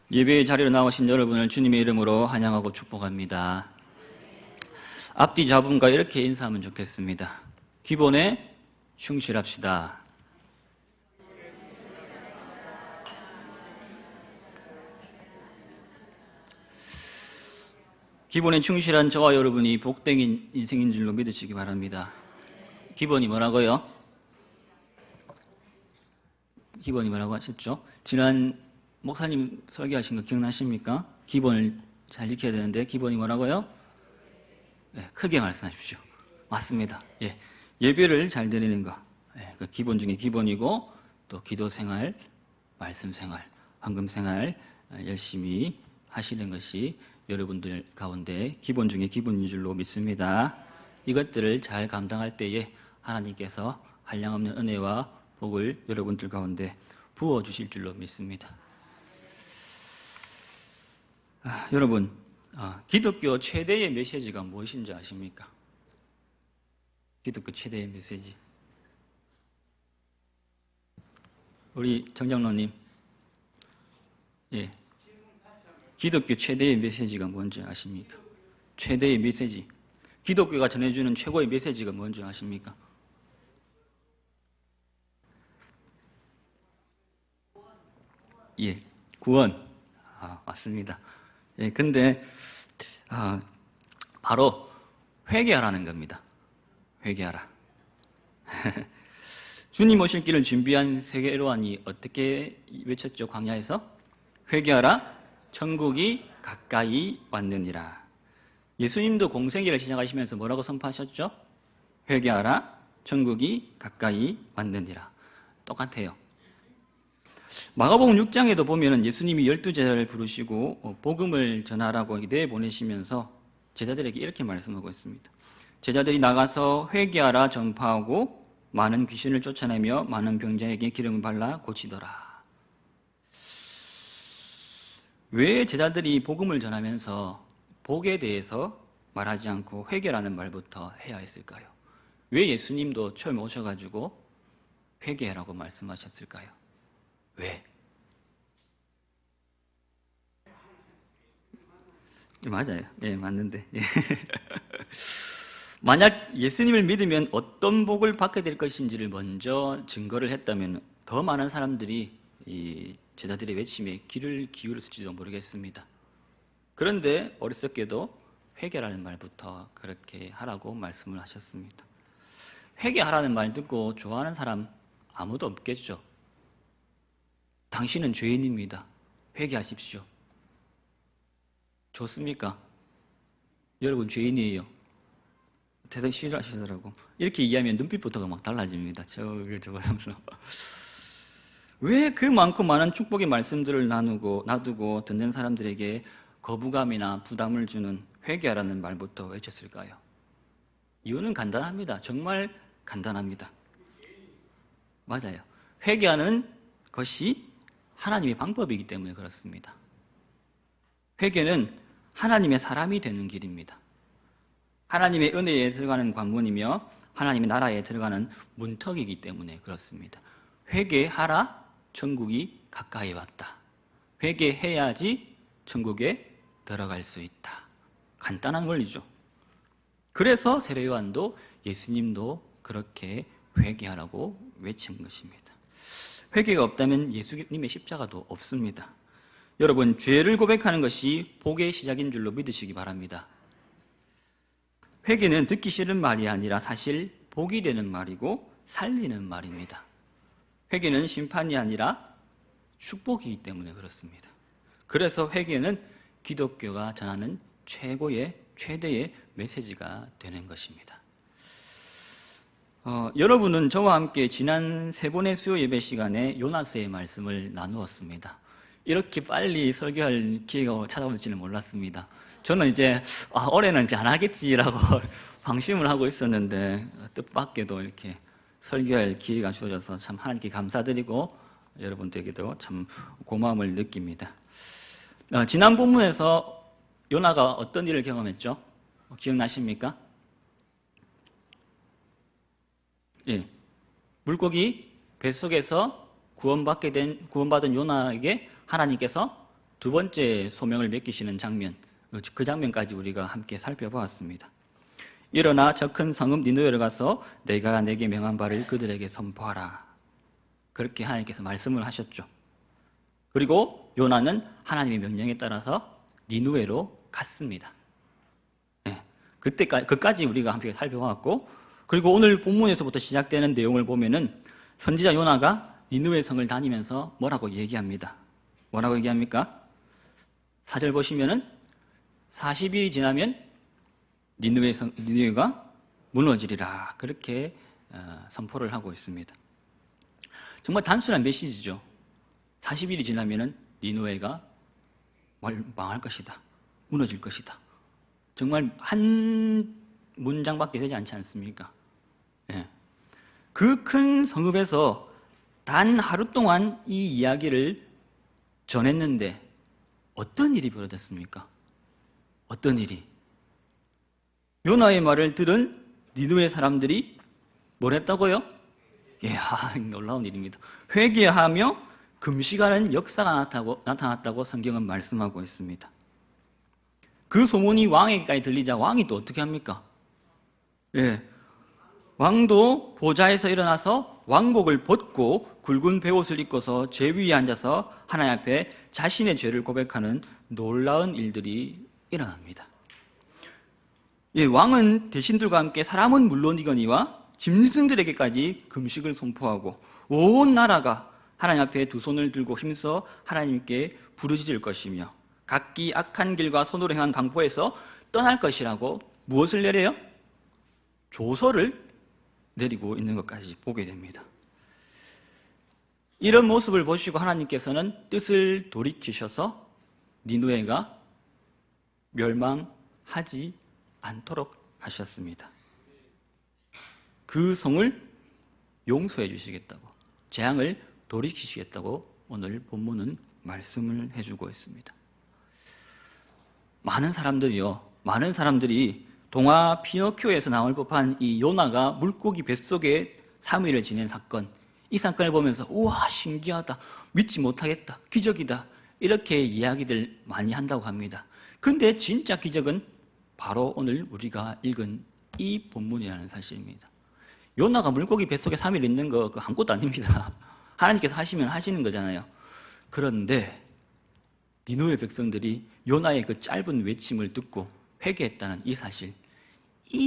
예배의 자리로 나오신 여러분을 주님의 이름으로 환영하고 축복합니다. 앞뒤 잡음과 이렇게 인사하면 좋겠습니다. 기본에 충실합시다. 기본에 충실한 저와 여러분이 복된 인생인 줄로 믿으시기 바랍니다. 기본이 뭐라고요? 기본이 뭐라고 하셨죠? 지난 목사님 설교하신 거 기억나십니까? 기본을 잘 지켜야 되는데 기본이 뭐라고요? 네, 크게 말씀하십시오. 맞습니다. 예, 예배를 잘 드리는 거, 그 기본 중에 기본이고, 또 기도 생활, 말씀 생활, 헌금 생활 열심히 하시는 것이 여러분들 가운데 기본 중에 기본인 줄로 믿습니다. 이것들을 잘 감당할 때에 하나님께서 한량없는 은혜와 복을 여러분들 가운데 부어주실 줄로 믿습니다. 여러분, 기독교 최대의 메시지가 무엇인지 아십니까? 기독교 최대의 메시지. 우리 정장로님, 예, 기독교 최대의 메시지가 뭔지 아십니까? 최대의 메시지. 기독교가 전해주는 최고의 메시지가 뭔지 아십니까? 예, 구원. 맞습니다. 예, 근데 바로 회개하라는 겁니다. 회개하라. 주님 오실 길을 준비한 세계로안이 어떻게 외쳤죠? 광야에서 회개하라, 천국이 가까이 왔느니라. 예수님도 공생애를 시작하시면서 뭐라고 선포하셨죠? 회개하라, 천국이 가까이 왔느니라. 똑같아요. 마가복음 6장에도 보면 예수님이 12제자를 부르시고 복음을 전하라고 내보내시면서 제자들에게 이렇게 말씀하고 있습니다. 제자들이 나가서 회개하라 전파하고 많은 귀신을 쫓아내며 많은 병자에게 기름을 발라 고치더라. 왜 제자들이 복음을 전하면서 복에 대해서 말하지 않고 회개라는 말부터 해야 했을까요? 왜 예수님도 처음 오셔가지고 회개하라고 말씀하셨을까요? 왜? 맞아요. 예, 맞는데. 예. 만약 예수님을 믿으면 어떤 복을 받게 될 것인지를 먼저 증거를 했다면 더 많은 사람들이 이 제자들의 외침에 귀를 기울였을지도 모르겠습니다. 그런데 어리석게도 회개라는 말부터 그렇게 하라고 말씀을 하셨습니다. 회개하라는 말 듣고 좋아하는 사람 아무도 없겠죠. 당신은 죄인입니다. 회개하십시오. 좋습니까? 여러분 죄인이에요. 대단히 싫어하시더라고. 이렇게 이해하면 눈빛부터가 막 달라집니다. 저거면서 왜 그 많고 많은 축복의 말씀들을 놔두고 듣는 사람들에게 거부감이나 부담을 주는 회개하라는 말부터 외쳤을까요? 이유는 간단합니다. 정말 간단합니다. 맞아요. 회개하는 것이 하나님의 방법이기 때문에 그렇습니다. 회개는 하나님의 사람이 되는 길입니다. 하나님의 은혜에 들어가는 관문이며 하나님의 나라에 들어가는 문턱이기 때문에 그렇습니다. 회개하라, 천국이 가까이 왔다. 회개해야지 천국에 들어갈 수 있다. 간단한 원리죠. 그래서 세례요한도 예수님도 그렇게 회개하라고 외친 것입니다. 회개가 없다면 예수님의 십자가도 없습니다. 여러분, 죄를 고백하는 것이 복의 시작인 줄로 믿으시기 바랍니다. 회개는 듣기 싫은 말이 아니라 사실 복이 되는 말이고 살리는 말입니다. 회개는 심판이 아니라 축복이기 때문에 그렇습니다. 그래서 회개는 기독교가 전하는 최대의 메시지가 되는 것입니다. 여러분은 저와 함께 지난 3번의 수요 예배 시간에 요나스의 말씀을 나누었습니다. 이렇게 빨리 설교할 기회가 찾아올지는 몰랐습니다. 저는 이제 올해는 이제 안 하겠지라고 방심을 하고 있었는데 뜻밖에도 이렇게 설교할 기회가 주어져서 참 하나님께 감사드리고 여러분들에게도 참 고마움을 느낍니다. 지난 본문에서 요나가 어떤 일을 경험했죠? 기억나십니까? 예, 물고기 뱃속에서 구원받은 요나에게 하나님께서 두 번째 소명을 맡기시는 장면, 그 장면까지 우리가 함께 살펴보았습니다. 일어나 저 큰 성읍 니느웨로 가서 내가 내게 명한 바를 그들에게 선포하라. 그렇게 하나님께서 말씀을 하셨죠. 그리고 요나는 하나님의 명령에 따라서 니느웨로 갔습니다. 네, 그까지 우리가 함께 살펴봤고, 그리고 오늘 본문에서부터 시작되는 내용을 보면은 선지자 요나가 니느웨 성을 다니면서 뭐라고 얘기합니다. 뭐라고 얘기합니까? 4절 보시면은 40일이 지나면 니느웨가 무너지리라. 그렇게 선포를 하고 있습니다. 정말 단순한 메시지죠. 40일이 지나면은 니느웨가 망할 것이다. 무너질 것이다. 정말 한 문장밖에 되지 않지 않습니까? 예. 그 큰 성읍에서 단 하루 동안 이 이야기를 전했는데 어떤 일이 벌어졌습니까? 어떤 일이? 요나의 말을 들은 니느웨 사람들이 뭘 했다고요? 예, 놀라운 일입니다. 회개하며 금식하는 역사가 나타났다고 성경은 말씀하고 있습니다. 그 소문이 왕에게까지 들리자 왕이 또 어떻게 합니까? 예, 왕도 보좌에서 일어나서 왕복을 벗고 굵은 베옷을 입고서 제위에 앉아서 하나님 앞에 자신의 죄를 고백하는 놀라운 일들이 일어납니다. 예, 왕은 대신들과 함께 사람은 물론이거니와 짐승들에게까지 금식을 선포하고 온 나라가 하나님 앞에 두 손을 들고 힘써 하나님께 부르짖을 것이며 각기 악한 길과 손으로 행한 강포에서 떠날 것이라고 무엇을 내려요? 조서를 내리고 있는 것까지 보게 됩니다. 이런 모습을 보시고 하나님께서는 뜻을 돌이키셔서 니느웨가 멸망하지 않도록 하셨습니다. 그 성을 용서해 주시겠다고, 재앙을 돌이키시겠다고 오늘 본문은 말씀을 해주고 있습니다. 많은 사람들이 동화 피노키오에서 나올 법한 이 요나가 물고기 뱃속에 3일을 지낸 사건, 이 사건을 보면서 우와 신기하다, 믿지 못하겠다, 기적이다, 이렇게 이야기들 많이 한다고 합니다. 근데 진짜 기적은 바로 오늘 우리가 읽은 이 본문이라는 사실입니다. 요나가 물고기 뱃속에 3일 있는 거 그거 아무것도 아닙니다. 하나님께서 하시면 하시는 거잖아요. 그런데 니느웨 백성들이 요나의 그 짧은 외침을 듣고 회개했다는 이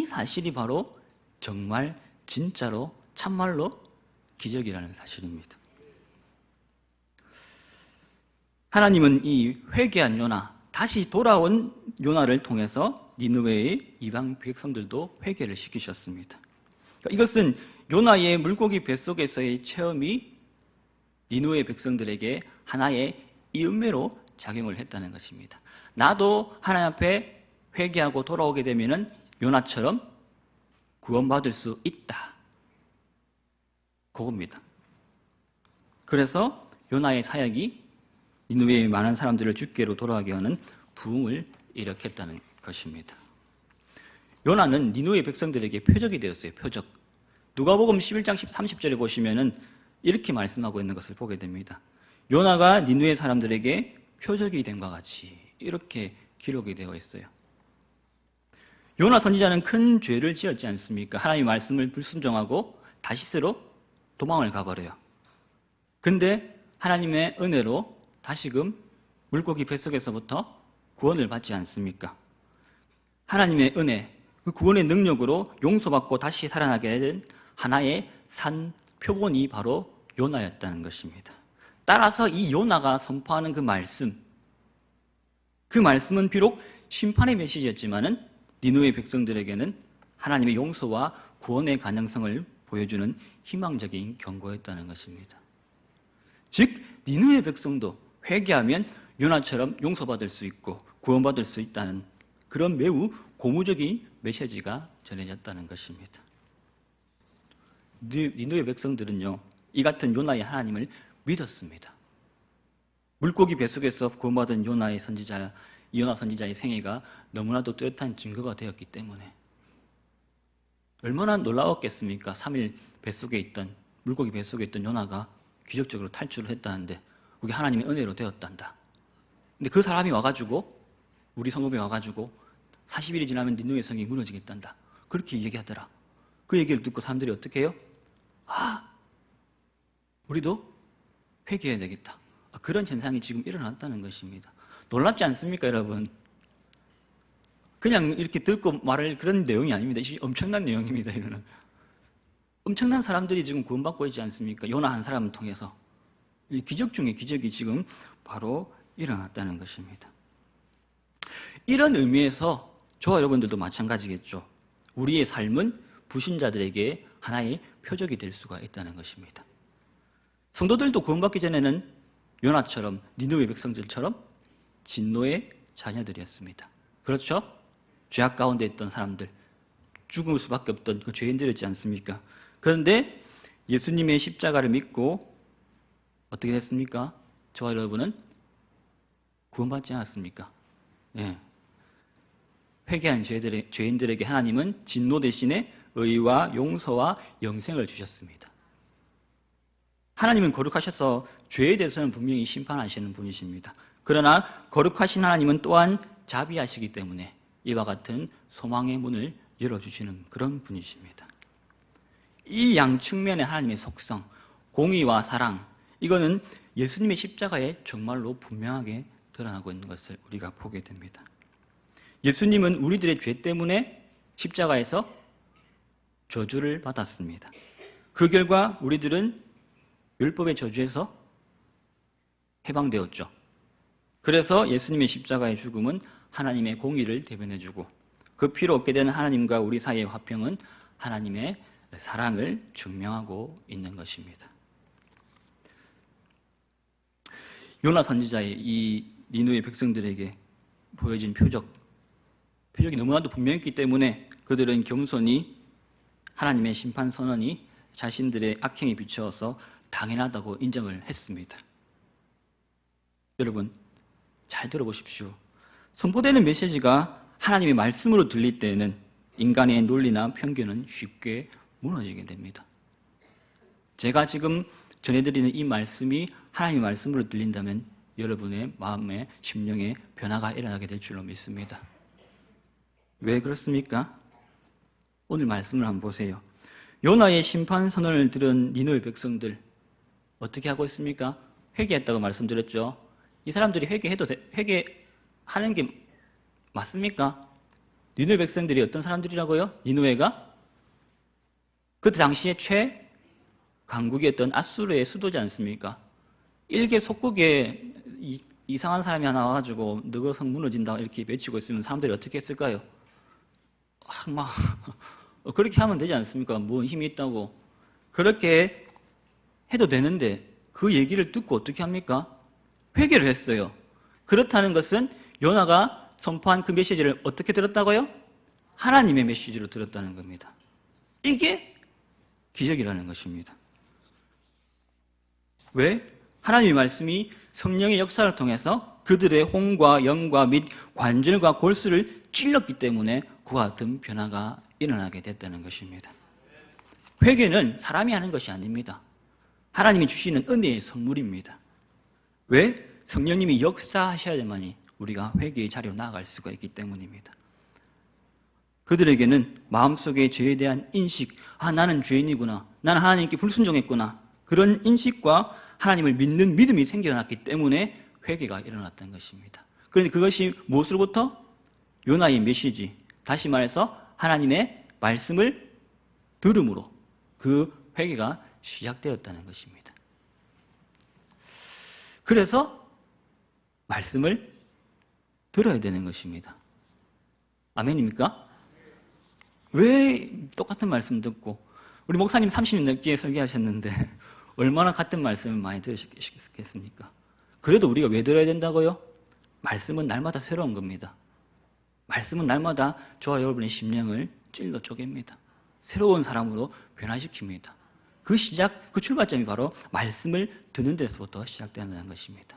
사실이 바로 정말 진짜로 참말로 기적이라는 사실입니다. 하나님은 이 회개한 요나, 다시 돌아온 요나를 통해서 니느웨의 이방 백성들도 회개를 시키셨습니다. 이것은 요나의 물고기 뱃속에서의 체험이 니느웨 백성들에게 하나의 이음매로 작용을 했다는 것입니다. 나도 하나님 앞에 회개하고 돌아오게 되면은 요나처럼 구원받을 수 있다. 그겁니다. 그래서 요나의 사역이 니느웨의 많은 사람들을 주께로 돌아가게 하는 부흥을 일으켰다는 것입니다. 요나는 니느웨 백성들에게 표적이 되었어요. 표적. 누가복음 11장 30절에 보시면은 이렇게 말씀하고 있는 것을 보게 됩니다. 요나가 니느웨 사람들에게 표적이 된 것 같이 이렇게 기록이 되어 있어요. 요나 선지자는 큰 죄를 지었지 않습니까? 하나님의 말씀을 불순종하고 다시스로 도망을 가버려요. 근데 하나님의 은혜로 다시금 물고기 뱃속에서부터 구원을 받지 않습니까? 하나님의 은혜, 그 구원의 능력으로 용서받고 다시 살아나게 된 하나의 산 표본이 바로 요나였다는 것입니다. 따라서 이 요나가 선포하는 그 말씀은 비록 심판의 메시지였지만은 니느웨 백성들에게는 하나님의 용서와 구원의 가능성을 보여주는 희망적인 경고였다는 것입니다. 즉 니느웨 백성도 회개하면 요나처럼 용서받을 수 있고 구원받을 수 있다는 그런 매우 고무적인 메시지가 전해졌다는 것입니다. 니느웨 백성들은요, 이 같은 요나의 하나님을 믿었습니다. 물고기 뱃속에서 구원받은 요나 선지자의 생애가 너무나도 뚜렷한 증거가 되었기 때문에 얼마나 놀라웠겠습니까? 3일 물고기 뱃속에 있던 요나가 기적적으로 탈출을 했다는데 그게 하나님의 은혜로 되었단다. 근데 그 사람이 와가지고 우리 성읍에 와가지고 40일이 지나면 니느웨 성이 무너지겠단다. 그렇게 얘기하더라. 그 얘기를 듣고 사람들이 어떻게 해요? 우리도 회개해야 되겠다. 그런 현상이 지금 일어났다는 것입니다. 놀랍지 않습니까, 여러분? 그냥 이렇게 듣고 말할 그런 내용이 아닙니다. 엄청난 내용입니다, 이거는. 엄청난 사람들이 지금 구원받고 있지 않습니까? 요나 한 사람을 통해서. 기적 중에 기적이 지금 바로 일어났다는 것입니다. 이런 의미에서 저와 여러분들도 마찬가지겠죠. 우리의 삶은 불신자들에게 하나의 표적이 될 수가 있다는 것입니다. 성도들도 구원받기 전에는 요나처럼 니느웨 백성들처럼 진노의 자녀들이었습니다. 그렇죠? 죄악 가운데 있던 사람들, 죽을 수밖에 없던 그 죄인들이었지 않습니까? 그런데 예수님의 십자가를 믿고 어떻게 됐습니까? 저와 여러분은 구원받지 않았습니까? 예. 회개한 죄인들에게 하나님은 진노 대신에 의와 용서와 영생을 주셨습니다. 하나님은 거룩하셔서 죄에 대해서는 분명히 심판하시는 분이십니다. 그러나 거룩하신 하나님은 또한 자비하시기 때문에 이와 같은 소망의 문을 열어주시는 그런 분이십니다. 이 양측면의 하나님의 속성, 공의와 사랑, 이거는 예수님의 십자가에 정말로 분명하게 드러나고 있는 것을 우리가 보게 됩니다. 예수님은 우리들의 죄 때문에 십자가에서 저주를 받았습니다. 그 결과 우리들은 율법의 저주에서 해방되었죠. 그래서 예수님의 십자가의 죽음은 하나님의 공의를 대변해주고 그 피로 얻게 되는 하나님과 우리 사이의 화평은 하나님의 사랑을 증명하고 있는 것입니다. 요나 선지자의 이 니느웨 백성들에게 보여진 표적이 너무나도 분명했기 때문에 그들은 겸손히 하나님의 심판 선언이 자신들의 악행에 비추어서 당연하다고 인정을 했습니다. 여러분, 잘 들어보십시오. 선포되는 메시지가 하나님의 말씀으로 들릴 때에는 인간의 논리나 편견은 쉽게 무너지게 됩니다. 제가 지금 전해드리는 이 말씀이 하나님의 말씀으로 들린다면 여러분의 마음에 심령에 변화가 일어나게 될 줄로 믿습니다. 왜 그렇습니까? 오늘 말씀을 한번 보세요. 요나의 심판 선언을 들은 니느웨 백성들 어떻게 하고 있습니까? 회개했다고 말씀드렸죠. 이 사람들이 회개하는 게 맞습니까? 니느웨 백성들이 어떤 사람들이라고요? 니느웨가 그때 당시에 최강국이었던 아수르의 수도지 않습니까? 일개 속국에 이상한 사람이 하나 와가지고 너가 성 무너진다 이렇게 외치고 있으면 사람들이 어떻게 했을까요? 그렇게 하면 되지 않습니까? 뭐 힘이 있다고. 그렇게 해도 되는데 그 얘기를 듣고 어떻게 합니까? 회개를 했어요. 그렇다는 것은 요나가 선포한 그 메시지를 어떻게 들었다고요? 하나님의 메시지로 들었다는 겁니다. 이게 기적이라는 것입니다. 왜? 하나님의 말씀이 성령의 역사를 통해서 그들의 혼과 영과 및 관절과 골수를 찔렀기 때문에 그와 같은 변화가 일어나게 됐다는 것입니다. 회개는 사람이 하는 것이 아닙니다. 하나님이 주시는 은혜의 선물입니다. 왜? 성령님이 역사하셔야만이 우리가 회개의 자리로 나아갈 수가 있기 때문입니다. 그들에게는 마음속에 죄에 대한 인식, 나는 죄인이구나, 나는 하나님께 불순종했구나, 그런 인식과 하나님을 믿는 믿음이 생겨났기 때문에 회개가 일어났던 것입니다. 그런데 그것이 무엇으로부터? 요나의 메시지, 다시 말해서 하나님의 말씀을 들음으로 그 회개가 시작되었다는 것입니다. 그래서 말씀을 들어야 되는 것입니다. 아멘입니까? 왜 똑같은 말씀 듣고 우리 목사님 30년 넘게 설교하셨는데 얼마나 같은 말씀을 많이 들으셨겠습니까? 그래도 우리가 왜 들어야 된다고요? 말씀은 날마다 새로운 겁니다. 말씀은 날마다 저와 여러분의 심령을 찔러 쪼갭니다. 새로운 사람으로 변화시킵니다. 그 출발점이 바로 말씀을 듣는 데서부터 시작된다는 것입니다.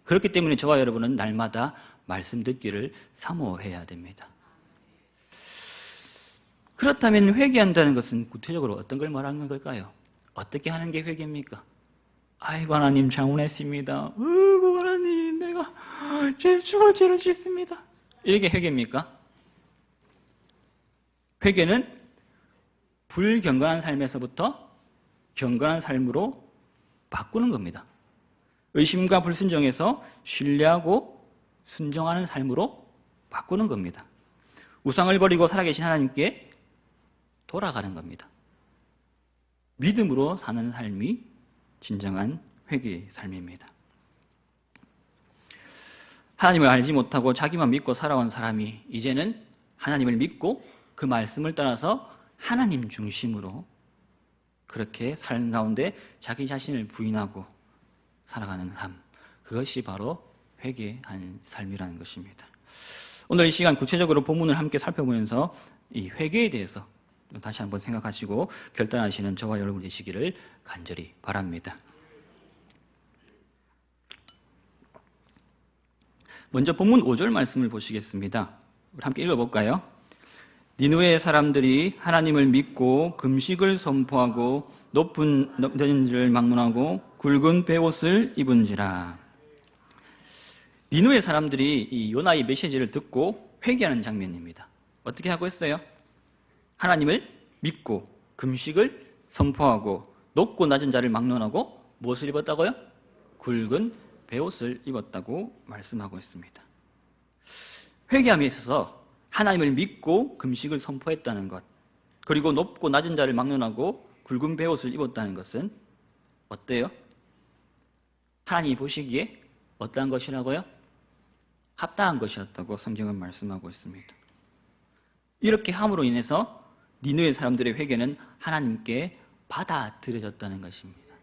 그렇기 때문에 저와 여러분은 날마다 말씀 듣기를 사모해야 됩니다. 그렇다면 회개한다는 것은 구체적으로 어떤 걸 말하는 걸까요? 어떻게 하는 게 회개입니까? 아이고 하나님 잘못했습니다. 아이고 하나님 내가 죄 죽을 죄를 짓습니다. 이게 회개입니까? 회개는 불경건한 삶에서부터 경건한 삶으로 바꾸는 겁니다. 의심과 불순종에서 신뢰하고 순종하는 삶으로 바꾸는 겁니다. 우상을 버리고 살아계신 하나님께 돌아가는 겁니다. 믿음으로 사는 삶이 진정한 회개의 삶입니다. 하나님을 알지 못하고 자기만 믿고 살아온 사람이 이제는 하나님을 믿고 그 말씀을 따라서 하나님 중심으로 그렇게 삶 가운데 자기 자신을 부인하고 살아가는 삶, 그것이 바로 회개한 삶이라는 것입니다. 오늘 이 시간 구체적으로 본문을 함께 살펴보면서 이 회개에 대해서 다시 한번 생각하시고 결단하시는 저와 여러분 되시기를 간절히 바랍니다. 먼저 본문 5절 말씀을 보시겠습니다. 우리 함께 읽어볼까요? 니느웨 사람들이 하나님을 믿고 금식을 선포하고 높은 전인들을 막론하고 굵은 베옷을 입은지라. 니느웨 사람들이 이 요나의 메시지를 듣고 회개하는 장면입니다. 어떻게 하고 있어요? 하나님을 믿고 금식을 선포하고 높고 낮은 자를 막론하고 무엇을 입었다고요? 굵은 베옷을 입었다고 말씀하고 있습니다. 회개함에 있어서 하나님을 믿고 금식을 선포했다는 것, 그리고 높고 낮은 자를 막론하고 굵은 베옷을 입었다는 것은 어때요? 하나님이 보시기에 어떠한 것이라고요? 합당한 것이었다고 성경은 말씀하고 있습니다. 이렇게 함으로 인해서 니느웨 사람들의 회개는 하나님께 받아들여졌다는 것입니다.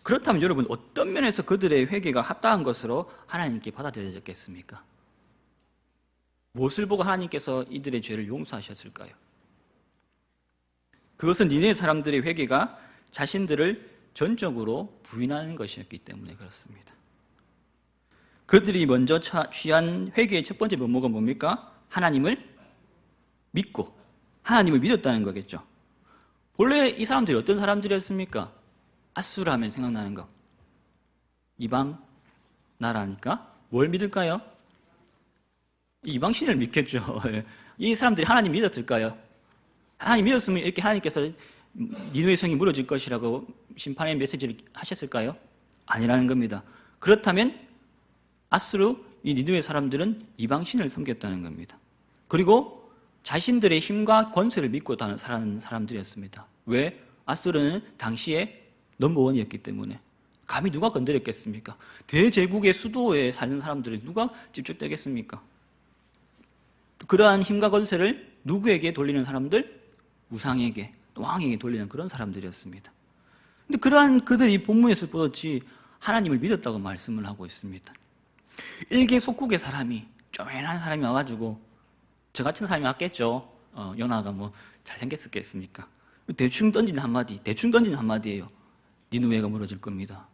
그렇다면 여러분, 어떤 면에서 그들의 회개가 합당한 것으로 하나님께 받아들여졌겠습니까? 무엇을 보고 하나님께서 이들의 죄를 용서하셨을까요? 그것은 니느웨 사람들의 회개가 자신들을 전적으로 부인하는 것이었기 때문에 그렇습니다. 그들이 먼저 취한 회개의 첫 번째 면목은 뭡니까? 하나님을 믿고 하나님을 믿었다는 거겠죠. 본래 이 사람들이 어떤 사람들이었습니까? 아수르 하면 생각나는 거, 이방 나라니까 뭘 믿을까요? 이방신을 믿겠죠. 이 사람들이 하나님 믿었을까요? 하나님 믿었으면 이렇게 하나님께서 니느웨 성이 무너질 것이라고 심판의 메시지를 하셨을까요? 아니라는 겁니다. 그렇다면 아수르, 이 니느웨 사람들은 이방신을 섬겼다는 겁니다. 그리고 자신들의 힘과 권세를 믿고 살아가는 사람들이었습니다. 왜? 아수르는 당시에 넘버원이었기 때문에. 감히 누가 건드렸겠습니까? 대제국의 수도에 사는 사람들을 누가 집중되겠습니까? 그러한 힘과 권세를 누구에게 돌리는 사람들? 우상에게, 왕에게 돌리는 그런 사람들이었습니다. 근데 그러한 그들이 본문에서 보듯이 하나님을 믿었다고 말씀을 하고 있습니다. 일개속국의 사람이, 쪼맨한 사람이 와가지고 저 같은 사람이 왔겠죠. 요나가 뭐 잘생겼겠습니까? 대충 던진 한마디예요. 니느웨가 무너질 겁니다.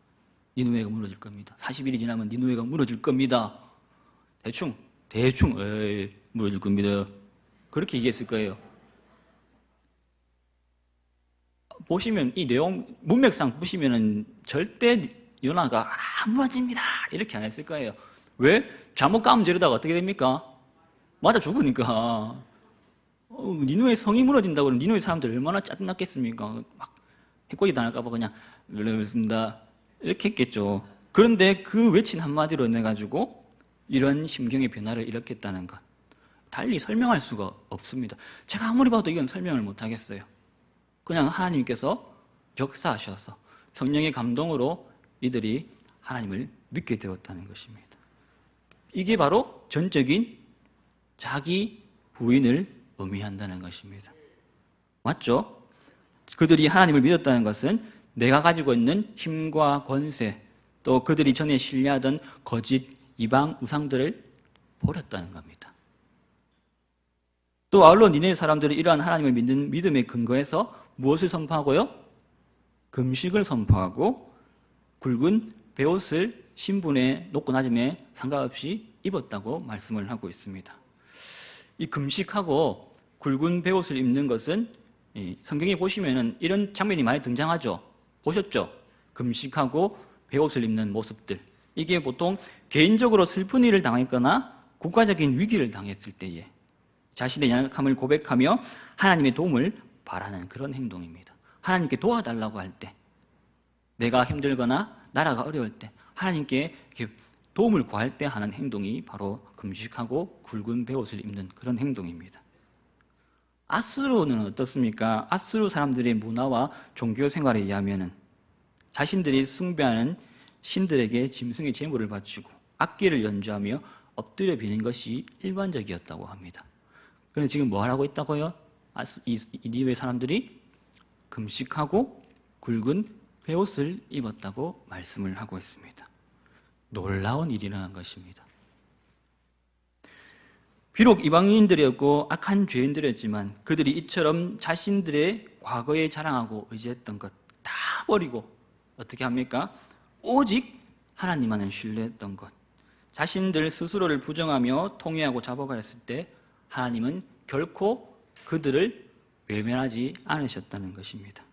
니느웨가 무너질 겁니다. 40일이 지나면 니느웨가 무너질 겁니다. 대충 무너질 겁니다. 그렇게 얘기했을 거예요. 보시면 이 내용 문맥상 보시면은 절대 요나가 무너집니다 이렇게 안 했을 거예요. 왜? 잘못 가면 저러다가 어떻게 됩니까? 맞아 죽으니까. 니느웨 성이 무너진다고 그러면 니느웨 사람들 얼마나 짜증났겠습니까? 막 해코지 당할까 봐 그냥 놀랍습니다 이렇게 했겠죠. 그런데 그 외친 한마디로 인해 가지고 이런 심경의 변화를 일으켰다는 것, 달리 설명할 수가 없습니다. 제가 아무리 봐도 이건 설명을 못 하겠어요. 그냥 하나님께서 역사하셔서 성령의 감동으로 이들이 하나님을 믿게 되었다는 것입니다. 이게 바로 전적인 자기 부인을 의미한다는 것입니다. 맞죠? 그들이 하나님을 믿었다는 것은 내가 가지고 있는 힘과 권세, 또 그들이 전에 신뢰하던 거짓 이방 우상들을 버렸다는 겁니다. 또 아울러 니네 사람들이 이러한 하나님을 믿는 믿음의 근거에서 무엇을 선포하고요? 금식을 선포하고 굵은 베옷을 신분에 높고 낮음에 상관없이 입었다고 말씀을 하고 있습니다. 이 금식하고 굵은 베옷을 입는 것은 성경에 보시면은 이런 장면이 많이 등장하죠. 보셨죠? 금식하고 베옷을 입는 모습들. 이게 보통 개인적으로 슬픈 일을 당했거나 국가적인 위기를 당했을 때에 자신의 연약함을 고백하며 하나님의 도움을 바라는 그런 행동입니다. 하나님께 도와달라고 할 때, 내가 힘들거나 나라가 어려울 때 하나님께 도움을 구할 때 하는 행동이 바로 금식하고 굵은 베옷을 입는 그런 행동입니다. 아수르는 어떻습니까? 아수르 사람들의 문화와 종교 생활에 의하면 자신들이 숭배하는 신들에게 짐승의 제물을 바치고 악기를 연주하며 엎드려 비는 것이 일반적이었다고 합니다. 그런데 지금 뭐 하라고 있다고요? 니느웨 사람들이 금식하고 굵은 베옷을 입었다고 말씀을 하고 있습니다. 놀라운 일이 일어난 것입니다. 비록 이방인들이었고 악한 죄인들이었지만 그들이 이처럼 자신들의 과거에 자랑하고 의지했던 것 다 버리고 어떻게 합니까? 오직 하나님만을 신뢰했던 것, 자신들 스스로를 부정하며 통회하고 잡아가였을 때 하나님은 결코 그들을 외면하지 않으셨다는 것입니다.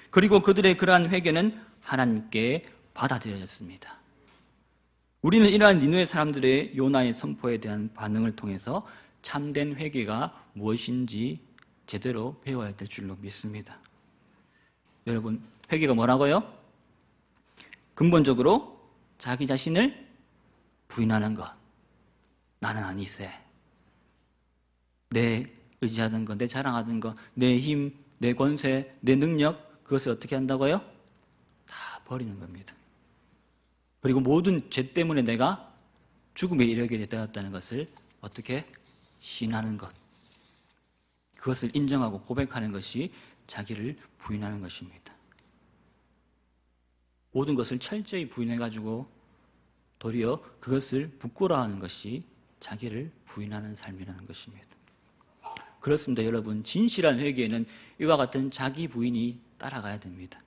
그리고 그들의 그러한 회개는 하나님께 받아들여졌습니다. 우리는 이러한 니느웨 사람들의 요나의 선포에 대한 반응을 통해서 참된 회개가 무엇인지 제대로 배워야 될 줄로 믿습니다. 여러분, 회개가 뭐라고요? 근본적으로 자기 자신을 부인하는 것. 나는 아니세. 내 의지하던 것, 내 자랑하던 것, 내 힘, 내 권세, 내 능력, 그것을 어떻게 한다고요? 다 버리는 겁니다. 그리고 모든 죄 때문에 내가 죽음에 이르게 되었다는 것을 어떻게 시인하는 것. 그것을 인정하고 고백하는 것이 자기를 부인하는 것입니다. 모든 것을 철저히 부인해가지고 도리어 그것을 부끄러워하는 것이 자기를 부인하는 삶이라는 것입니다. 그렇습니다, 여러분. 진실한 회개에는 이와 같은 자기 부인이 따라가야 됩니다.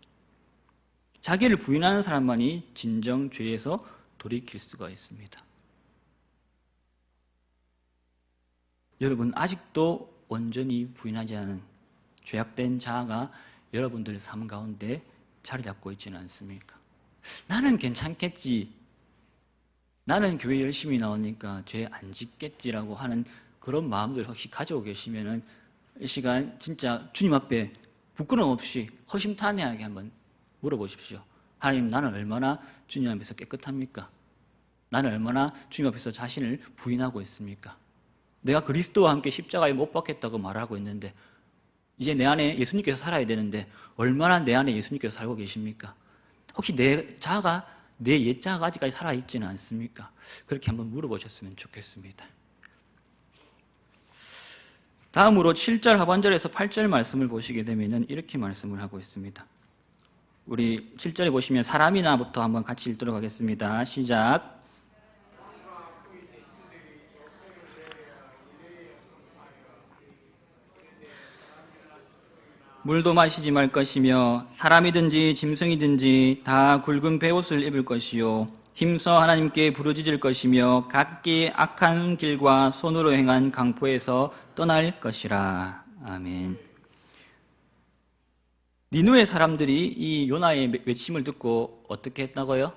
자기를 부인하는 사람만이 진정 죄에서 돌이킬 수가 있습니다. 여러분, 아직도 온전히 부인하지 않은 죄악된 자아가 여러분들 삶 가운데 자리 잡고 있지는 않습니까? 나는 괜찮겠지, 나는 교회 열심히 나오니까 죄 안 짓겠지라고 하는 그런 마음들 혹시 가지고 계시면은 이 시간 진짜 주님 앞에 부끄러움 없이 허심탄회하게 한번 물어보십시오. 하나님, 나는 얼마나 주님 앞에서 깨끗합니까? 나는 얼마나 주님 앞에서 자신을 부인하고 있습니까? 내가 그리스도와 함께 십자가에 못 박혔다고 말하고 있는데 이제 내 안에 예수님께서 살아야 되는데 얼마나 내 안에 예수님께서 살고 계십니까? 혹시 내 자아가, 내 옛 자아가 아직까지 살아있지는 않습니까? 그렇게 한번 물어보셨으면 좋겠습니다. 다음으로 7절 하반절에서 8절 말씀을 보시게 되면 이렇게 말씀을 하고 있습니다. 우리 7절에 보시면 사람이나부터 한번 같이 읽도록 하겠습니다. 시작. 물도 마시지 말 것이며 사람이든지 짐승이든지 다 굵은 베옷을 입을 것이요 힘써 하나님께 부르짖을 것이며 각기 악한 길과 손으로 행한 강포에서 떠날 것이라. 아멘. 니느웨 사람들이 이 요나의 외침을 듣고 어떻게 했다고요?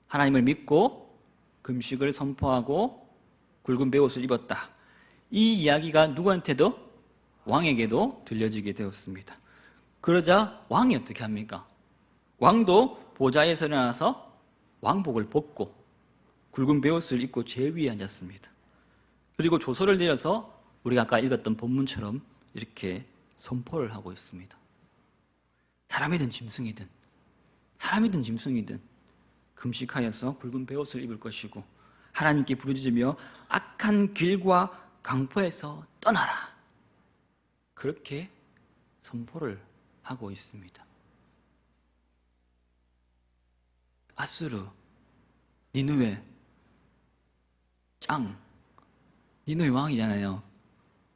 하나님을 믿고 금식을 선포하고 굵은 베옷을 입었다. 이 이야기가 누구한테도, 왕에게도 들려지게 되었습니다. 그러자 왕이 어떻게 합니까? 왕도 보좌에서 일어나서 왕복을 벗고 굵은 베옷을 입고 제위에 앉았습니다. 그리고 조서를 내려서 우리가 아까 읽었던 본문처럼 이렇게 선포를 하고 있습니다. 사람이든 짐승이든, 사람이든 짐승이든 금식하여서 굵은 베옷을 입을 것이고 하나님께 부르짖으며 악한 길과 강포에서 떠나라. 그렇게 선포를 하고 있습니다. 아수르, 니느웨, 짱, 니느웨 왕이잖아요.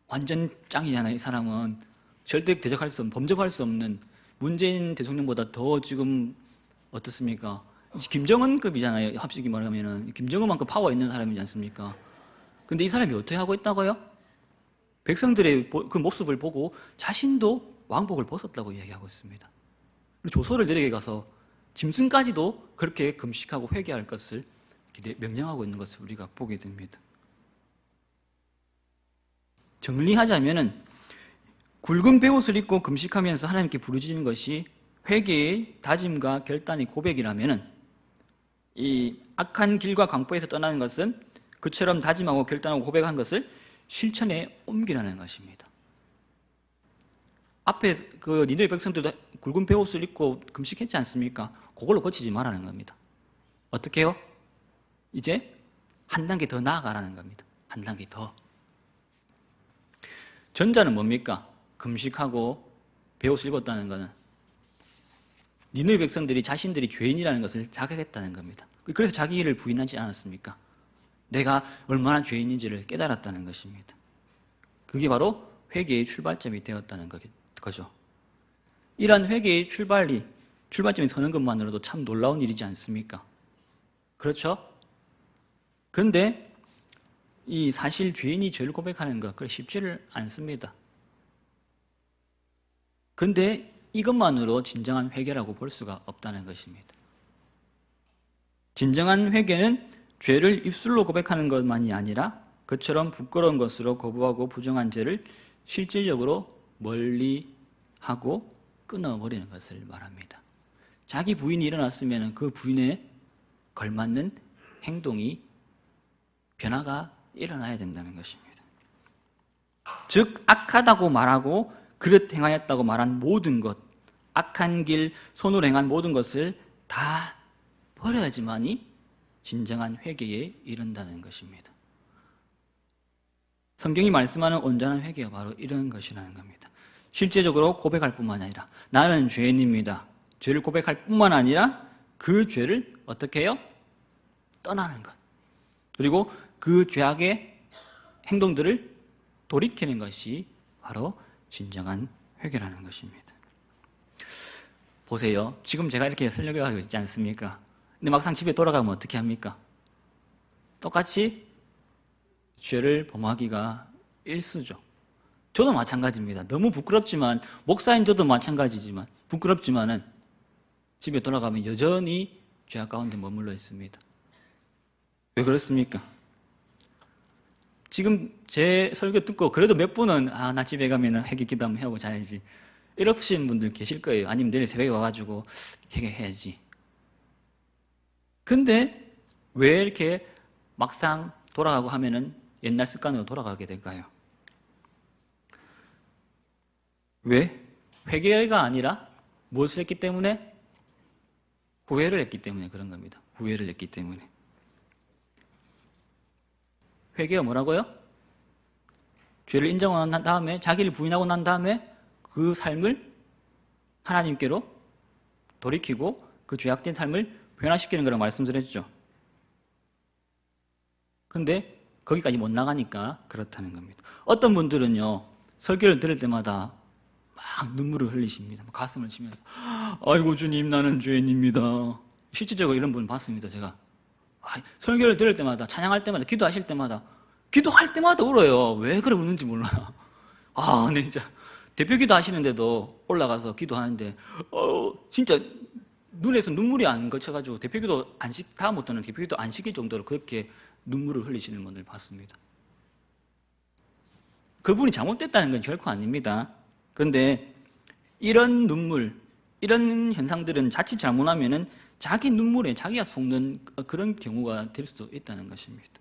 완전 짱이잖아요. 이 사람은 절대 대적할 수 없는, 범접할 수 없는, 문재인 대통령보다 더 지금 어떻습니까? 김정은급이잖아요. 합식이 말하면은 김정은만큼 파워 있는 사람이지 않습니까? 근데 이 사람이 어떻게 하고 있다고요? 백성들의 그 모습을 보고 자신도 왕복을 벗었다고 이야기하고 있습니다. 조서를 내리게 가서 짐승까지도 그렇게 금식하고 회개할 것을 명령하고 있는 것을 우리가 보게 됩니다. 정리하자면은 굵은 베옷을 입고 금식하면서 하나님께 부르짖는 것이 회개의 다짐과 결단의 고백이라면은 이 악한 길과 강포에서 떠나는 것은 그처럼 다짐하고 결단하고 고백한 것을 실천에 옮기라는 것입니다. 앞에 그 니느웨 백성들도 굵은 베옷을 입고 금식했지 않습니까? 그걸로 거치지 말라는 겁니다. 어떻게 해요? 이제 한 단계 더 나아가라는 겁니다. 한 단계 더. 전자는 뭡니까? 금식하고 베옷을 입었다는 것은 니느웨 백성들이 자신들이 죄인이라는 것을 자각했다는 겁니다. 그래서 자기 일을 부인하지 않았습니까? 내가 얼마나 죄인인지를 깨달았다는 것입니다. 그게 바로 회개의 출발점이 되었다는 거죠. 이러한 회개의 출발점이 서는 것만으로도 참 놀라운 일이지 않습니까? 그렇죠? 그런데 이 사실 죄인이 죄를 고백하는 것, 그게 쉽지를 않습니다. 그런데 이것만으로 진정한 회개라고 볼 수가 없다는 것입니다. 진정한 회개는 죄를 입술로 고백하는 것만이 아니라 그처럼 부끄러운 것으로 거부하고 부정한 죄를 실질적으로 멀리하고 끊어버리는 것을 말합니다. 자기 부인이 일어났으면 그 부인에 걸맞는 행동이 변화가 일어나야 된다는 것입니다. 즉 악하다고 말하고 그릇 행하였다고 말한 모든 것, 악한 길 손으로 행한 모든 것을 다 버려야지만이 진정한 회개에 이른다는 것입니다. 성경이 말씀하는 온전한 회개가 바로 이런 것이라는 겁니다. 실제적으로 고백할 뿐만 아니라 나는 죄인입니다. 죄를 고백할 뿐만 아니라 그 죄를 어떻게 해요? 떠나는 것. 그리고 그 죄악의 행동들을 돌이키는 것이 바로 진정한 회개라는 것입니다. 보세요. 지금 제가 이렇게 설교하고 있지 않습니까? 근데 막상 집에 돌아가면 어떻게 합니까? 똑같이 죄를 범하기가 일쑤죠. 저도 마찬가지입니다. 너무 부끄럽지만, 목사인 저도 마찬가지지만, 부끄럽지만은 집에 돌아가면 여전히 죄악 가운데 머물러 있습니다. 왜 그렇습니까? 지금 제 설교 듣고 그래도 몇 분은 나 집에 가면 회개 기도 한번 하고 자야지 이러신 분들 계실 거예요. 아니면 내일 새벽에 와가지고 회개해야지. 근데 왜 이렇게 막상 돌아가고 하면은 옛날 습관으로 돌아가게 될까요? 왜? 회개가 아니라 무엇을 했기 때문에? 후회를 했기 때문에 그런 겁니다. 후회를 했기 때문에. 회개가 뭐라고요? 죄를 인정하고 난 다음에, 자기를 부인하고 난 다음에 그 삶을 하나님께로 돌이키고 그 죄악된 삶을 변화시키는 거라고 말씀드렸죠. 근데 거기까지 못 나가니까 그렇다는 겁니다. 어떤 분들은요, 설교를 들을 때마다 막 눈물을 흘리십니다. 가슴을 치면서 아이고 주님 나는 죄인입니다. 실질적으로 이런 분을 봤습니다. 제가 설교를 들을 때마다, 찬양할 때마다, 기도하실 때마다, 기도할 때마다 울어요. 왜 그래 우는지 몰라요. 네, 진짜 대표 기도 하시는데도 올라가서 기도하는데 진짜 눈에서 눈물이 안 거쳐가지고 대표 기도 다음부터는 대표 기도 안 시킬 정도로 그렇게 눈물을 흘리시는 분을 봤습니다. 그분이 잘못됐다는 건 결코 아닙니다. 그런데 이런 눈물, 이런 현상들은 자칫 잘못하면은 자기 눈물에 자기가 속는 그런 경우가 될 수도 있다는 것입니다.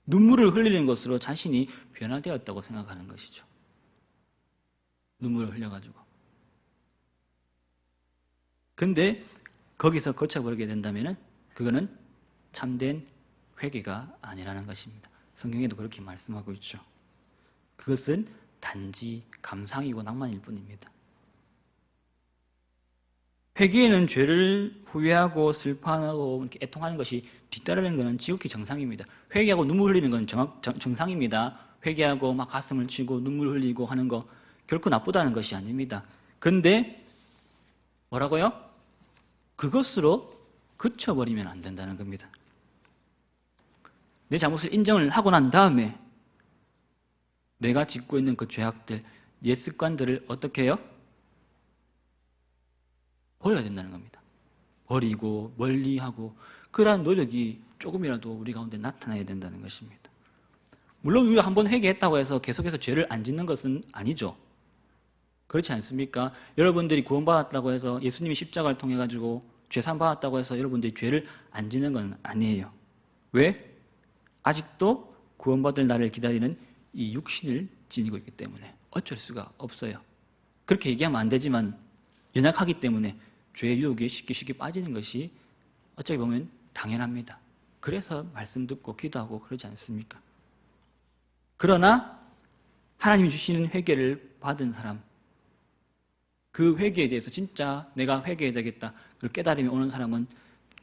눈물을 흘리는 것으로 자신이 변화되었다고 생각하는 것이죠. 눈물을 흘려가지고. 근데 거기서 거쳐버리게 된다면은 그거는 참된 회개가 아니라는 것입니다. 성경에도 그렇게 말씀하고 있죠. 그것은 단지 감상이고 낭만일 뿐입니다. 회개에는 죄를 후회하고 슬퍼하고 이렇게 애통하는 것이 뒤따르는 것은 지극히 정상입니다. 회개하고 눈물 흘리는 건 정상입니다. 회개하고 막 가슴을 치고 눈물 흘리고 하는 거 결코 나쁘다는 것이 아닙니다. 그런데 뭐라고요? 그것으로 그쳐버리면 안 된다는 겁니다. 내 잘못을 인정을 하고 난 다음에 내가 짓고 있는 그 죄악들, 옛 습관들을 어떻게 해요? 버려야 된다는 겁니다. 버리고 멀리하고 그러한 노력이 조금이라도 우리 가운데 나타나야 된다는 것입니다. 물론 우리가 한번 회개했다고 해서 계속해서 죄를 안 짓는 것은 아니죠. 그렇지 않습니까? 여러분들이 구원받았다고 해서 예수님이 십자가를 통해 가지고 죄산 받았다고 해서 여러분들이 죄를 안 짓는 건 아니에요. 왜? 아직도 구원받을 날을 기다리는 이 육신을 지니고 있기 때문에 어쩔 수가 없어요. 그렇게 얘기하면 안 되지만 연약하기 때문에 죄의 유혹에 쉽게 빠지는 것이 어찌 보면 당연합니다. 그래서 말씀 듣고 기도하고 그러지 않습니까? 그러나 하나님이 주시는 회개를 받은 사람, 그 회개에 대해서 진짜 내가 회개해야 되겠다, 그 깨달음이 오는 사람은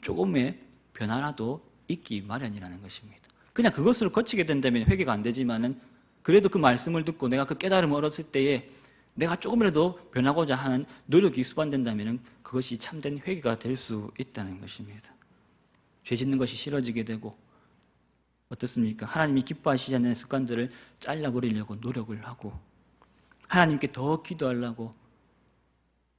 조금의 변화라도 있기 마련이라는 것입니다. 그냥 그것을 거치게 된다면 회개가 안 되지만은 그래도 그 말씀을 듣고 내가 그 깨달음을 얻었을 때에 내가 조금이라도 변하고자 하는 노력이 수반된다면 그것이 참된 회개가 될 수 있다는 것입니다. 죄 짓는 것이 싫어지게 되고 어떻습니까? 하나님이 기뻐하시지 않는 습관들을 잘라버리려고 노력을 하고 하나님께 더 기도하려고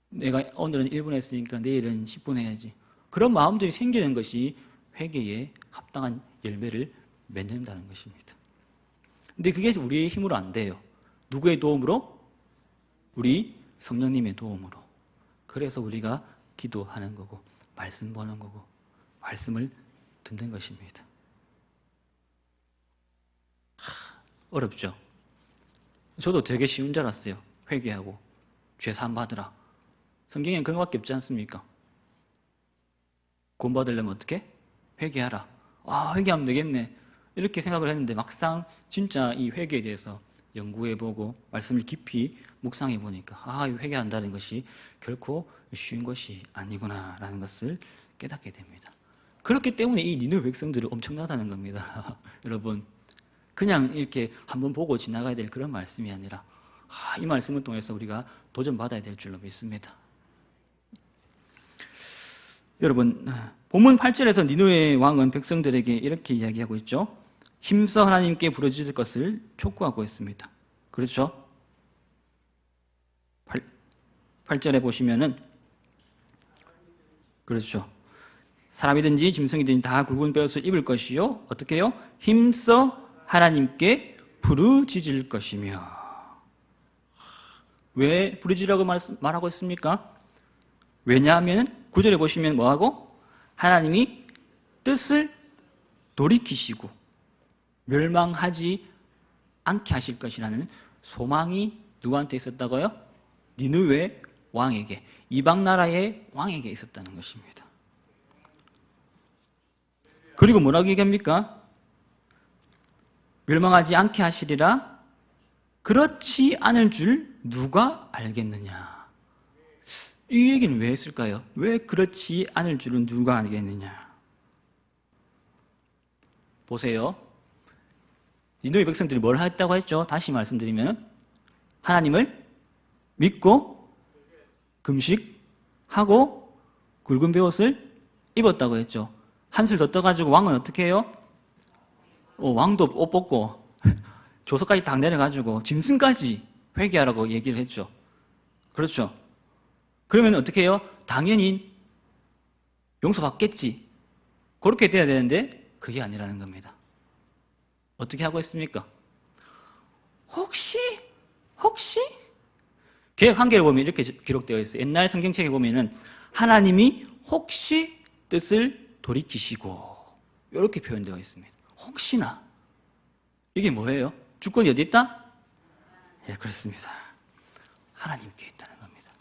내가 오늘은 1분 했으니까 내일은 10분 해야지. 그런 마음들이 생기는 것이 회개에 합당한 열매를 맺는다는 것입니다. 근데 그게 우리의 힘으로 안 돼요. 누구의 도움으로? 우리 성령님의 도움으로. 그래서 우리가 기도하는 거고 말씀 보는 거고 말씀을 듣는 것입니다. 어렵죠? 저도 되게 쉬운 줄 알았어요. 회개하고 죄 사함 받으라. 성경에는 그런 것밖에 없지 않습니까? 구원받으려면 어떻게? 회개하라. 회개하면 되겠네. 이렇게 생각을 했는데 막상 진짜 이 회개에 대해서 연구해보고 말씀을 깊이 묵상해보니까 이 회개한다는 것이 결코 쉬운 것이 아니구나라는 것을 깨닫게 됩니다. 그렇기 때문에 이 니느웨 백성들은 엄청나다는 겁니다. 여러분, 그냥 이렇게 한번 보고 지나가야 될 그런 말씀이 아니라 이 말씀을 통해서 우리가 도전받아야 될 줄로 믿습니다. 여러분, 본문 8절에서 니느웨 왕은 백성들에게 이렇게 이야기하고 있죠. 힘써 하나님께 부르짖을 것을 촉구하고 있습니다. 그렇죠? 8절에 보시면은 그렇죠. 사람이든지 짐승이든지 다 굵은 뼈옷을 입을 것이요. 어떻게 해요? 힘써 하나님께 부르짖을 것이며. 왜 부르짖으라고 말하고 있습니까? 왜냐하면 9절에 보시면 뭐하고? 하나님이 뜻을 돌이키시고 멸망하지 않게 하실 것이라는 소망이 누구한테 있었다고요? 니느웨 왕에게, 이방 나라의 왕에게 있었다는 것입니다. 그리고 뭐라고 얘기합니까? 멸망하지 않게 하시리라. 그렇지 않을 줄 누가 알겠느냐? 이 얘기는 왜 했을까요? 왜 그렇지 않을 줄은 누가 알겠느냐? 보세요. 니느웨 백성들이 뭘 했다고 했죠? 다시 말씀드리면 하나님을 믿고 금식하고 굵은 벼옷을 입었다고 했죠. 한술 더 떠가지고 왕은 어떻게 해요? 왕도 옷 벗고 조서까지 딱 내려가지고 짐승까지 회개하라고 얘기를 했죠. 그렇죠? 그러면 어떻게 해요? 당연히 용서받겠지. 그렇게 돼야 되는데 그게 아니라는 겁니다. 어떻게 하고 있습니까? 혹시 개역 한계를 보면 이렇게 기록되어 있어요. 옛날 성경책에 보면은 하나님이 혹시 뜻을 돌이키시고 이렇게 표현되어 있습니다. 혹시나. 이게 뭐예요? 주권이 어디 있다? 예, 그렇습니다. 하나님께 있다는 겁니다.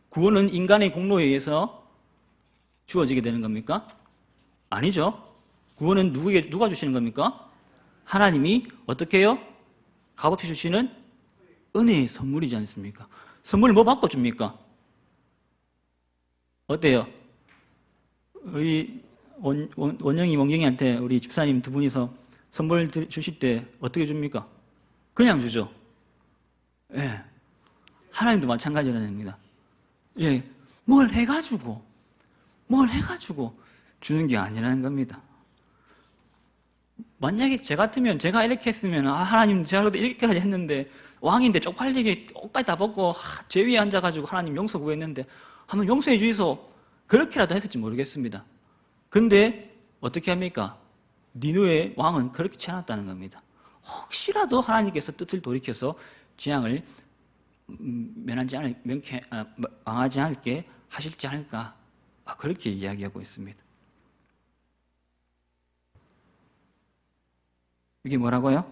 구원은 인간의 공로에 의해서 주어지게 되는 겁니까? 아니죠. 구원은 누가 주시는 겁니까? 하나님이 어떻게 해요? 값없이 주시는 은혜의 선물이지 않습니까? 선물을 뭐 받고 줍니까? 어때요? 우리 원영이, 멍경이한테 우리 집사님 두 분이서 선물 주실 때 어떻게 줍니까? 그냥 주죠. 예. 하나님도 마찬가지라는 겁니다. 예. 뭘 해가지고 주는 게 아니라는 겁니다. 만약에 제 같으면 제가 이렇게 했으면 하나님 제가 이렇게까지 했는데 왕인데 쪽팔리게 옷까지 다 벗고 제 위에 앉아가지고 하나님 용서 구했는데 한번 용서해 주이소 그렇게라도 했을지 모르겠습니다. 근데 어떻게 합니까? 니느웨 왕은 그렇게 해놨다는 겁니다. 혹시라도 하나님께서 뜻을 돌이켜서 재앙을 망하지 않게 하실지 않을까? 그렇게 이야기하고 있습니다. 이게 뭐라고요?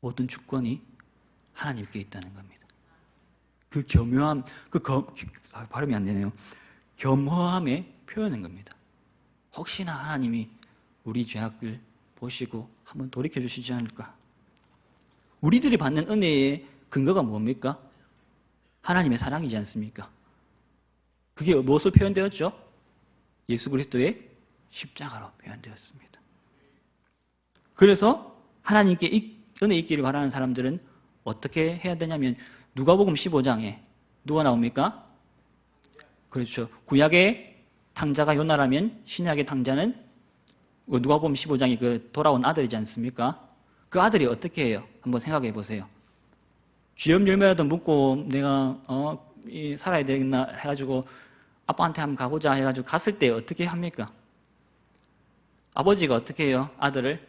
모든 주권이 하나님께 있다는 겁니다. 그 겸허함, 발음이 안 되네요. 겸허함에 표현한 겁니다. 혹시나 하나님이 우리 죄악을 보시고 한번 돌이켜 주시지 않을까? 우리들이 받는 은혜의 근거가 뭡니까? 하나님의 사랑이지 않습니까? 그게 무엇으로 표현되었죠? 예수 그리스도의 십자가로 표현되었습니다. 그래서 하나님께 은혜 있기를 바라는 사람들은 어떻게 해야 되냐면 누가복음 15장에 누가 나옵니까? 그렇죠. 구약의 탕자가 요나라면 신약의 탕자는 누가복음 15장이 그 돌아온 아들이지 않습니까? 그 아들이 어떻게 해요? 한번 생각해 보세요. 쥐염 열매라도 묻고 내가 살아야 되겠나 해가지고 아빠한테 한번 가보자 해가지고 갔을 때 어떻게 합니까? 아버지가 어떻게 해요? 아들을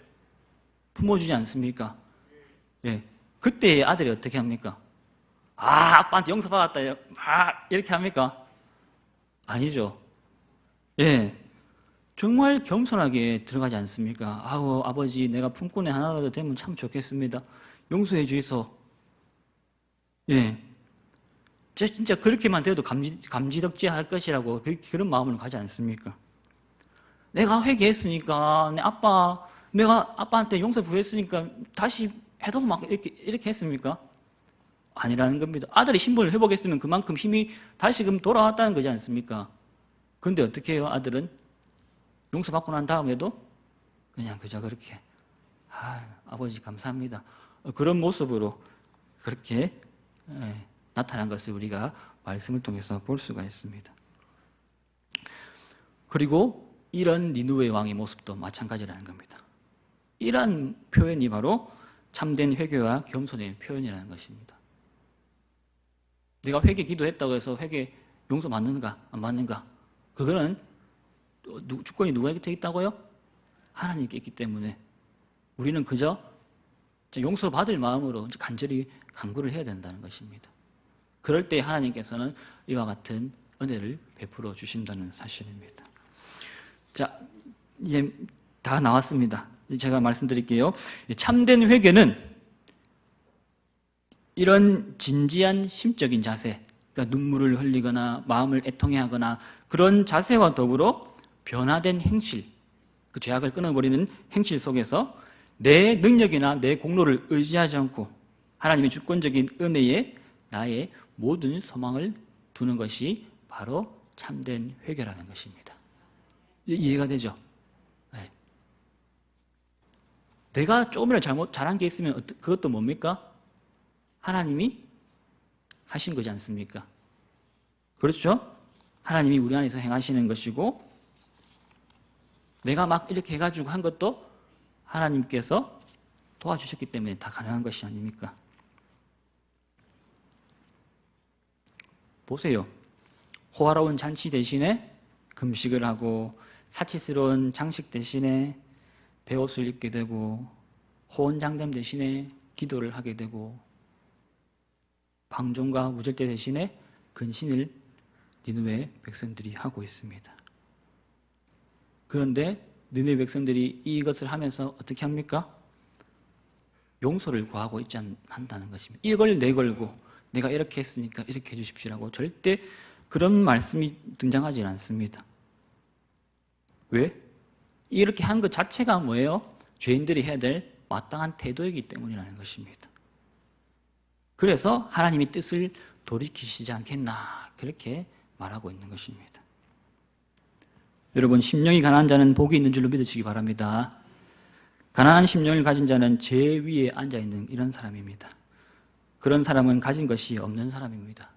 품어주지 않습니까? 예. 그때 아들이 어떻게 합니까? 아빠한테 용서받았다. 이렇게 합니까? 아니죠. 예. 정말 겸손하게 들어가지 않습니까? 아버지, 내가 품꾼에 하나라도 되면 참 좋겠습니다. 용서해 주이소. 예. 진짜 그렇게만 돼도 감지덕지 할 것이라고 그런 마음을 가지 않습니까? 내가 회개했으니까, 내가 아빠한테 용서 구했으니까 다시 해도 막 이렇게 했습니까? 아니라는 겁니다. 아들이 신분을 회복했으면 그만큼 힘이 다시금 돌아왔다는 거지 않습니까? 그런데 어떻게 해요? 아들은 용서받고 난 다음에도 그냥 그저 그렇게 아버지 감사합니다. 그런 모습으로 그렇게 나타난 것을 우리가 말씀을 통해서 볼 수가 있습니다. 그리고 이런 니느웨 왕의 모습도 마찬가지라는 겁니다. 이런 표현이 바로 참된 회개와 겸손의 표현이라는 것입니다. 내가 회개 기도했다고 해서 회개 용서 받는가 안 받는가? 그거는 주권이 누구에게 있다고요? 하나님께 있기 때문에 우리는 그저 용서 받을 마음으로 간절히 간구를 해야 된다는 것입니다. 그럴 때 하나님께서는 이와 같은 은혜를 베풀어 주신다는 사실입니다. 자, 이제 다 나왔습니다. 제가 말씀드릴게요. 참된 회개는 이런 진지한 심적인 자세, 그러니까 눈물을 흘리거나 마음을 애통해하거나 그런 자세와 더불어 변화된 행실, 그 죄악을 끊어버리는 행실 속에서 내 능력이나 내 공로를 의지하지 않고 하나님의 주권적인 은혜에 나의 모든 소망을 두는 것이 바로 참된 회개라는 것입니다. 이해가 되죠? 네. 내가 조금이라도 잘한 게 있으면 그것도 뭡니까? 하나님이 하신 거지 않습니까? 그렇죠? 하나님이 우리 안에서 행하시는 것이고 내가 막 이렇게 해가지고 한 것도 하나님께서 도와주셨기 때문에 다 가능한 것이 아닙니까? 보세요. 호화로운 잔치 대신에 금식을 하고 사치스러운 장식 대신에 베옷을 입게 되고 호언장담 대신에 기도를 하게 되고 방종과 무절대 대신에 근신을 니느웨 백성들이 하고 있습니다. 그런데 니느웨 백성들이 이것을 하면서 어떻게 합니까? 용서를 구하고 있지 않다는 것입니다. 이걸 내걸고 내가 이렇게 했으니까 이렇게 해주십시오라고 절대 그런 말씀이 등장하지 않습니다. 왜? 이렇게 한 것 자체가 뭐예요? 죄인들이 해야 될 마땅한 태도이기 때문이라는 것입니다. 그래서 하나님의 뜻을 돌이키시지 않겠나 그렇게 말하고 있는 것입니다. 여러분, 심령이 가난한 자는 복이 있는 줄로 믿으시기 바랍니다. 가난한 심령을 가진 자는 제 위에 앉아있는 이런 사람입니다. 그런 사람은 가진 것이 없는 사람입니다.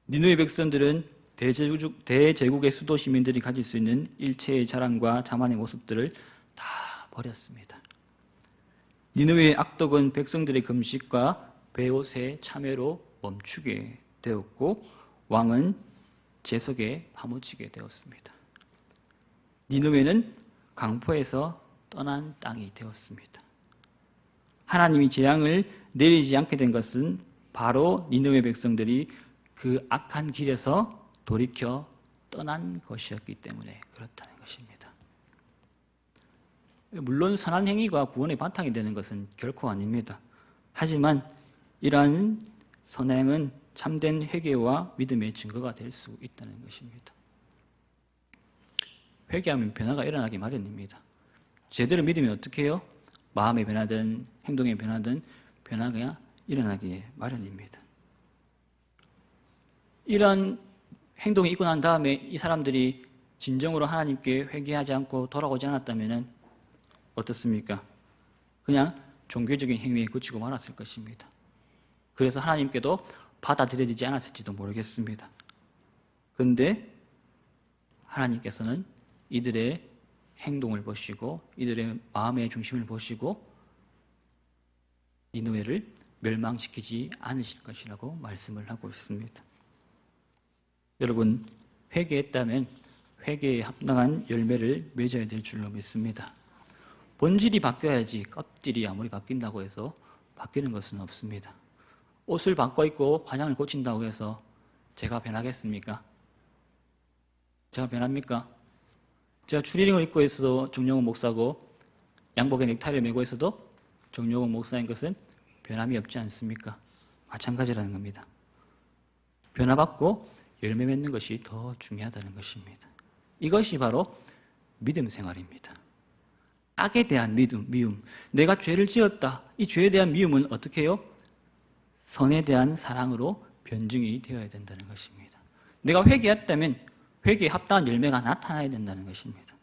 니느웨 백성들은 대제국의 수도 시민들이 가질 수 있는 일체의 자랑과 자만의 모습들을 다 버렸습니다. 니느웨의 악독은 백성들의 금식과 베옷의 참회로 멈추게 되었고 왕은 제 속에 파묻히게 되었습니다. 니느웨는 강포에서 떠난 땅이 되었습니다. 하나님이 재앙을 내리지 않게 된 것은 바로 니느웨 백성들이 그 악한 길에서 돌이켜 떠난 것이었기 때문에 그렇다는 것입니다. 물론 선한 행위가 구원의 바탕이 되는 것은 결코 아닙니다. 하지만 이러한 선행은 참된 회개와 믿음의 증거가 될 수 있다는 것입니다. 회개하면 변화가 일어나기 마련입니다. 제대로 믿으면 어떻게 해요? 마음의 변화든 행동의 변화든 변화가 일어나기 마련입니다. 이런 행동이 있고 난 다음에 이 사람들이 진정으로 하나님께 회개하지 않고 돌아오지 않았다면 어떻습니까? 그냥 종교적인 행위에 그치고 말았을 것입니다. 그래서 하나님께도 받아들여지지 않았을지도 모르겠습니다. 그런데 하나님께서는 이들의 행동을 보시고 이들의 마음의 중심을 보시고 니느웨를 멸망시키지 않으실 것이라고 말씀을 하고 있습니다. 여러분, 회개했다면 회개에 합당한 열매를 맺어야 될 줄로 믿습니다. 본질이 바뀌어야지 껍질이 아무리 바뀐다고 해서 바뀌는 것은 없습니다. 옷을 바꿔 입고 화장을 고친다고 해서 제가 변하겠습니까? 제가 변합니까? 제가 추리닝을 입고 있어도 정용훈 목사고 양복에 넥타이를 메고 있어도 정용훈 목사인 것은 변함이 없지 않습니까? 마찬가지라는 겁니다. 변화받고 열매 맺는 것이 더 중요하다는 것입니다. 이것이 바로 믿음 생활입니다. 악에 대한 미움. 내가 죄를 지었다. 이 죄에 대한 미움은 어떻게 해요? 선에 대한 사랑으로 변증이 되어야 된다는 것입니다. 내가 회개했다면 회개에 합당한 열매가 나타나야 된다는 것입니다.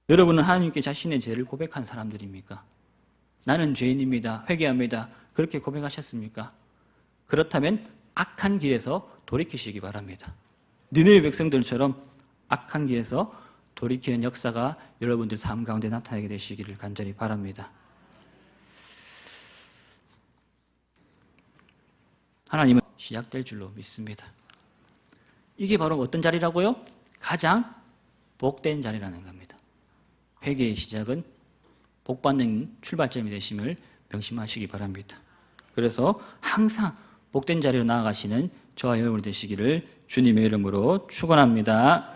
여러분은 하나님께 자신의 죄를 고백한 사람들입니까? 나는 죄인입니다. 회개합니다. 그렇게 고백하셨습니까? 그렇다면 악한 길에서 돌이키시기 바랍니다. 니느웨 백성들처럼 악한 길에서 돌이키는 역사가 여러분들 삶 가운데 나타나게 되시기를 간절히 바랍니다. 하나님은 시작될 줄로 믿습니다. 이게 바로 어떤 자리라고요? 가장 복된 자리라는 겁니다. 회개의 시작은 복받는 출발점이 되심을 명심하시기 바랍니다. 그래서 항상 복된 자리로 나아가시는 저와 여러분 되시기를 주님의 이름으로 축원합니다.